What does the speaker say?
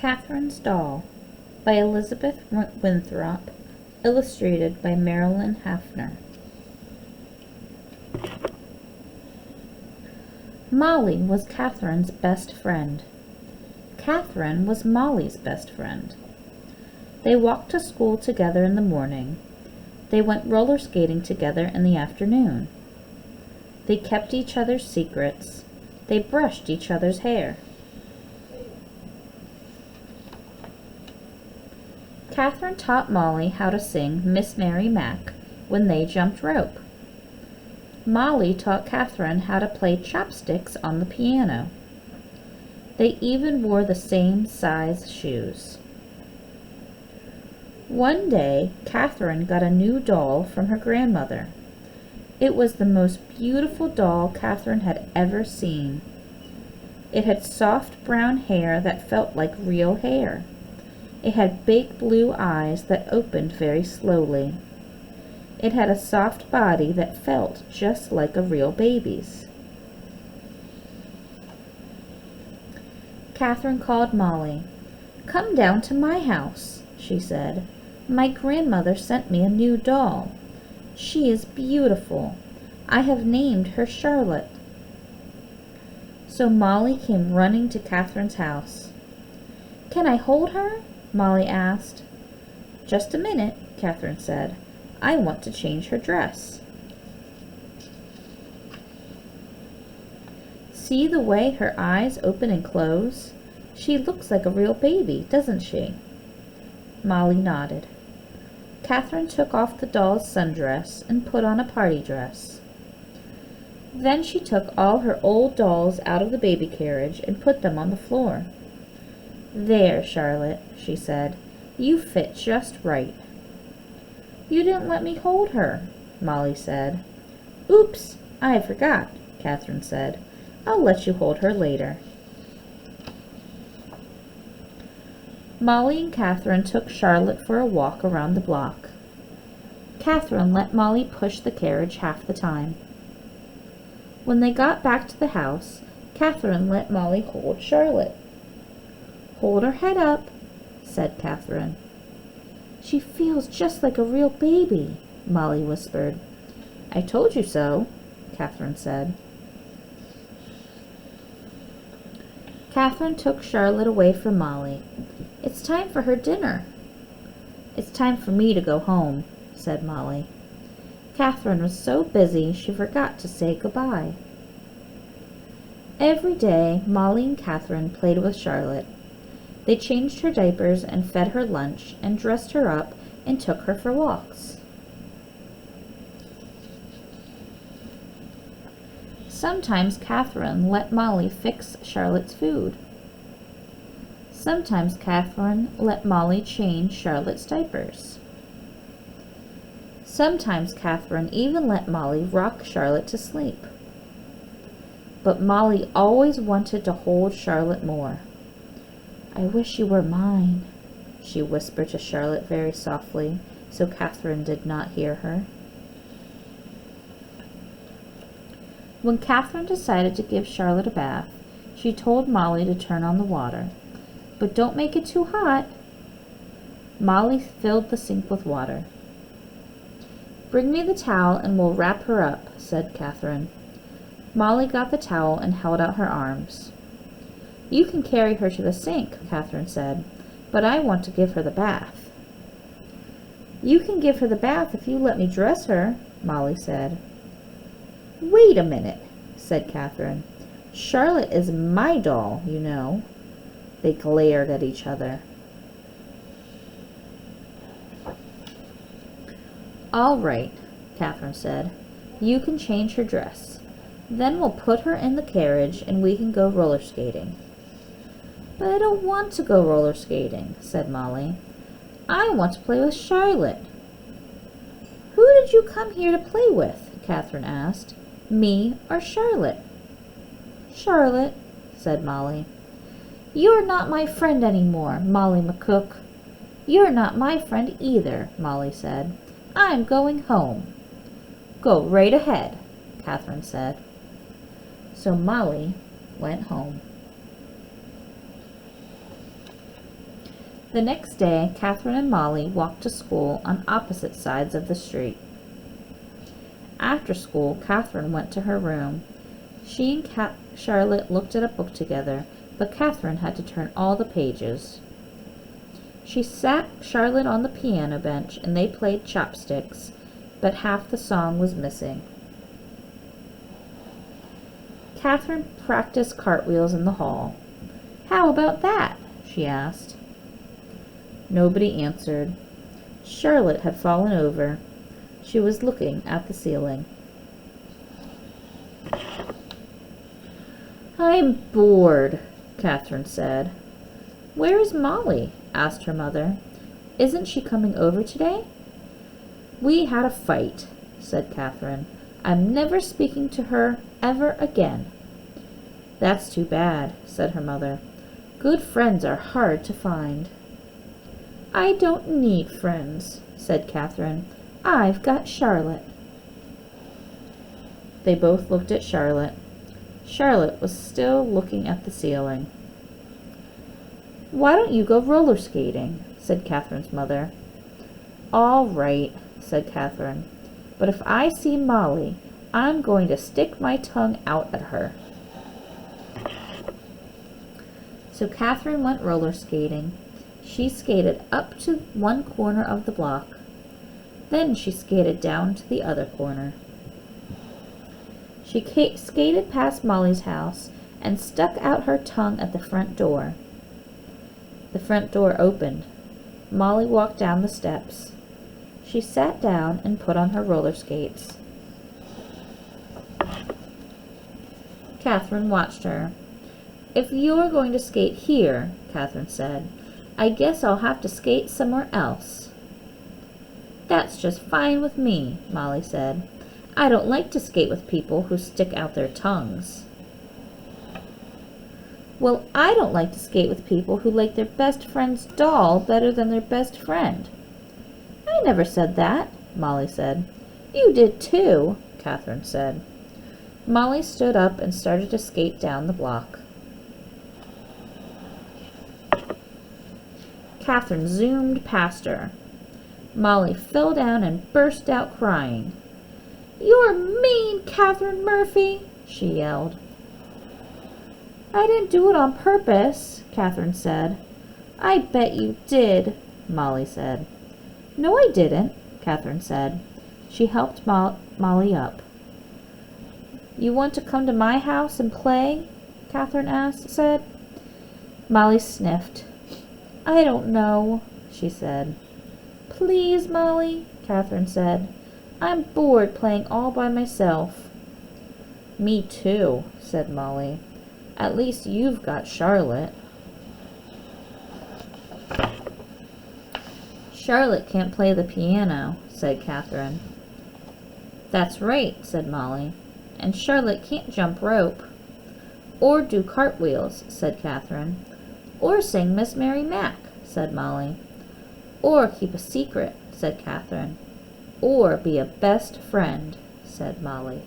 Katharine's Doll by Elizabeth Winthrop, illustrated by Marilyn Hafner. Molly was Katharine's best friend. Katharine was Molly's best friend. They walked to school together in the morning. They went roller skating together in the afternoon. They kept each other's secrets. They brushed each other's hair. Katharine taught Molly how to sing Miss Mary Mac when they jumped rope. Molly taught Katharine how to play chopsticks on the piano. They even wore the same size shoes. One day, Katharine got a new doll from her grandmother. It was the most beautiful doll Katharine had ever seen. It had soft brown hair that felt like real hair. It had big blue eyes that opened very slowly. It had a soft body that felt just like a real baby's. Katharine called Molly. "Come down to my house," she said. "My grandmother sent me a new doll. She is beautiful. I have named her Charlotte." So Molly came running to Katharine's house. "Can I hold her?" Molly asked. "Just a minute," Katharine said. "I want to change her dress." See the way her eyes open and close? She looks like a real baby, doesn't she? Molly nodded. Katharine took off the doll's sundress and put on a party dress. Then she took all her old dolls out of the baby carriage and put them on the floor. "There, Charlotte," she said. "You fit just right." "You didn't let me hold her," Molly said. "Oops, I forgot," Katharine said. "I'll let you hold her later." Molly and Katharine took Charlotte for a walk around the block. Katharine let Molly push the carriage half the time. When they got back to the house, Katharine let Molly hold Charlotte. "Hold her head up," said Katharine. "She feels just like a real baby," Molly whispered. "I told you so," Katharine said. Katharine took Charlotte away from Molly. "It's time for her dinner." "It's time for me to go home," said Molly. Katharine was so busy she forgot to say goodbye. Every day, Molly and Katharine played with Charlotte. They changed her diapers and fed her lunch and dressed her up and took her for walks. Sometimes Katharine let Molly fix Charlotte's food. Sometimes Katharine let Molly change Charlotte's diapers. Sometimes Katharine even let Molly rock Charlotte to sleep. But Molly always wanted to hold Charlotte more. "I wish you were mine," she whispered to Charlotte very softly, so Katharine did not hear her. When Katharine decided to give Charlotte a bath, she told Molly to turn on the water. "But don't make it too hot." Molly filled the sink with water. "Bring me the towel and we'll wrap her up," said Katharine. Molly got the towel and held out her arms. "You can carry her to the sink," Katharine said, "but I want to give her the bath." "You can give her the bath if you let me dress her," Molly said. "Wait a minute," said Katharine. "Charlotte is my doll, you know." They glared at each other. "All right," Katharine said. "You can change her dress. Then we'll put her in the carriage and we can go roller skating." "But I don't want to go roller skating," said Molly. "I want to play with Charlotte." "Who did you come here to play with?" Katharine asked. "Me or Charlotte?" "Charlotte," said Molly. "You're not my friend anymore, Molly McCook." "You're not my friend either," Molly said. "I'm going home." "Go right ahead," Katharine said. So Molly went home. The next day, Katharine and Molly walked to school on opposite sides of the street. After school, Katharine went to her room. She and Charlotte looked at a book together, but Katharine had to turn all the pages. She sat Charlotte on the piano bench, and they played chopsticks, but half the song was missing. Katharine practiced cartwheels in the hall. "How about that?" she asked. Nobody answered. Charlotte had fallen over. She was looking at the ceiling. "I'm bored," Katharine said. "Where is Molly?" asked her mother. "Isn't she coming over today?" "We had a fight," said Katharine. "I'm never speaking to her ever again." "That's too bad," said her mother. "Good friends are hard to find." "I don't need friends," said Katharine. "I've got Charlotte." They both looked at Charlotte. Charlotte was still looking at the ceiling. "Why don't you go roller skating?" said Katharine's mother. "All right," said Katharine. "But if I see Molly, I'm going to stick my tongue out at her." So Katharine went roller skating. She skated up to one corner of the block. Then she skated down to the other corner. She skated past Molly's house and stuck out her tongue at the front door. The front door opened. Molly walked down the steps. She sat down and put on her roller skates. Katharine watched her. "If you're going to skate here," Katharine said, "I guess I'll have to skate somewhere else." "That's just fine with me," Molly said. "I don't like to skate with people who stick out their tongues." "Well, I don't like to skate with people who like their best friend's doll better than their best friend." "I never said that," Molly said. "You did too," Katharine said. Molly stood up and started to skate down the block. Katharine zoomed past her. Molly fell down and burst out crying. "You're mean, Katharine Murphy," she yelled. "I didn't do it on purpose," Katharine said. "I bet you did," Molly said. "No, I didn't," Katharine said. She helped Molly up. "You want to come to my house and play?" Katharine said. Molly sniffed. "I don't know," she said. "Please, Molly," Katharine said. "I'm bored playing all by myself." "Me too," said Molly. "At least you've got Charlotte." "Charlotte can't play the piano," said Katharine. "That's right," said Molly. "And Charlotte can't jump rope." "Or do cartwheels," said Katharine. "Or sing Miss Mary Mack," said Molly. "Or keep a secret," said Katharine. "Or be a best friend," said Molly.